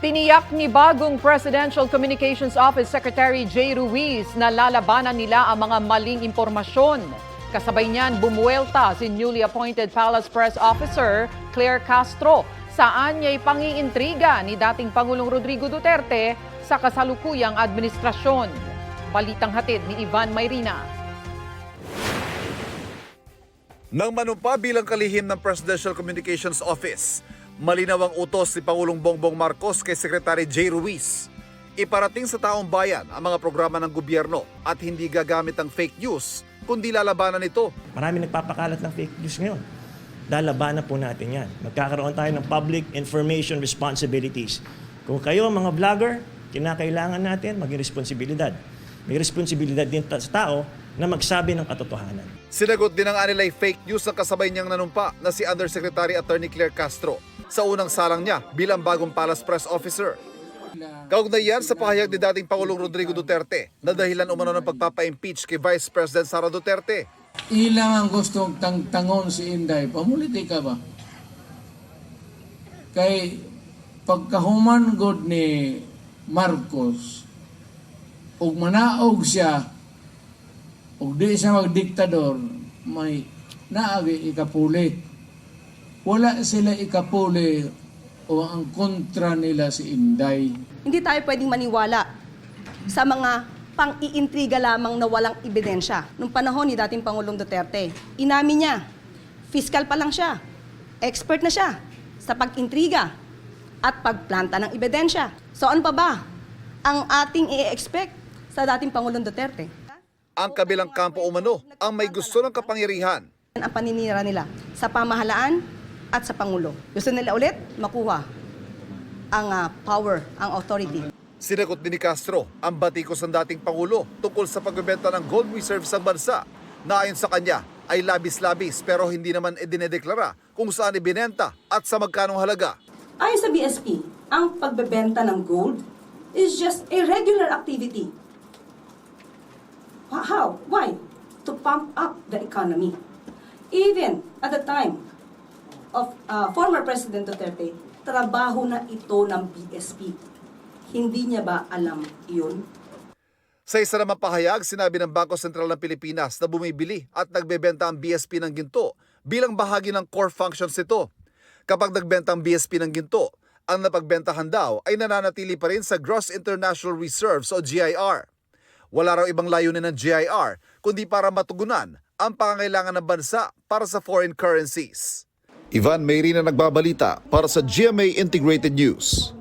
Tiniyak ni bagong Presidential Communications Office Secretary Jay Ruiz na lalabanan nila ang mga maling impormasyon. Kasabay niyan, bumuelta si newly appointed Palace Press Officer Claire Castro saan niya'y pangiintriga ni dating Pangulong Rodrigo Duterte sa kasalukuyang administrasyon. Balitang hatid ni Ivan Mayrina. Nang manumpa bilang kalihim ng Presidential Communications Office, malinaw ang utos ni Pangulong Bongbong Marcos kay Secretary Jay Ruiz. Iparating sa taong bayan ang mga programa ng gobyerno at hindi gagamit ang fake news, kundi lalabanan ito. Marami nagpapakalat ng fake news ngayon. Lalabanan po natin yan. Magkakaroon tayo ng public information responsibilities. Kung kayo mga vlogger, kinakailangan natin maging responsibilidad. May responsibilidad din sa tao na magsabi ng katotohanan. Sinagot din ang anilay fake news ng kasabay niyang nanumpa na si Undersecretary Attorney Claire Castro sa unang salang niya bilang bagong Palace Press Officer. Kaugnay yan sa pahayag ni dating Pangulong Rodrigo Duterte na dahilan umano ng pagpapa-impeach kay Vice President Sara Duterte. Ilang ang gustong tangtangon si Inday. Pamuliti ka ba? Kay pagkahuman god ni Marcos, ug manaog siya, ug di siya magdiktador, may naagi ikapuli. Wala sila ikapuli o ang kontra nila si Inday. Hindi tayo pwedeng maniwala sa mga pang-iintriga lamang na walang ebidensya. Nung panahon ni dating Pangulong Duterte, inamin niya, fiscal pa lang siya, expert na siya sa pag-intriga at pagplanta ng ebidensya. So ano pa ba ang ating i-expect sa dating Pangulong Duterte? Ang kabilang kampo umano ang may gusto ng kapangyarihan. Ang paninira nila sa pamahalaan at sa Pangulo. Gusto nila ulit makuha ang power, ang authority. Sinagot din ni Castro ang batikos ng dating Pangulo tungkol sa pagbebenta ng gold reserves ng bansa na ayon sa kanya ay labis-labis pero hindi naman idinedeklara kung saan ibinenta at sa magkanong halaga. Ayon sa BSP, ang pagbebenta ng gold is just a regular activity. How? Why? To pump up the economy. Even at the time of former President Duterte, trabaho na ito ng BSP. Hindi niya ba alam iyon? Sa isa namang pahayag, sinabi ng Bangko Sentral ng Pilipinas na bumibili at nagbebenta ang BSP ng ginto bilang bahagi ng core functions nito. Kapag nagbenta ang BSP ng ginto, ang napagbentahan daw ay nananatili pa rin sa Gross International Reserves o GIR. Wala raw ibang layunin ng GIR kundi para matugunan ang pangangailangan ng bansa para sa foreign currencies. Ivan Mayrina nagbabalita para sa GMA Integrated News.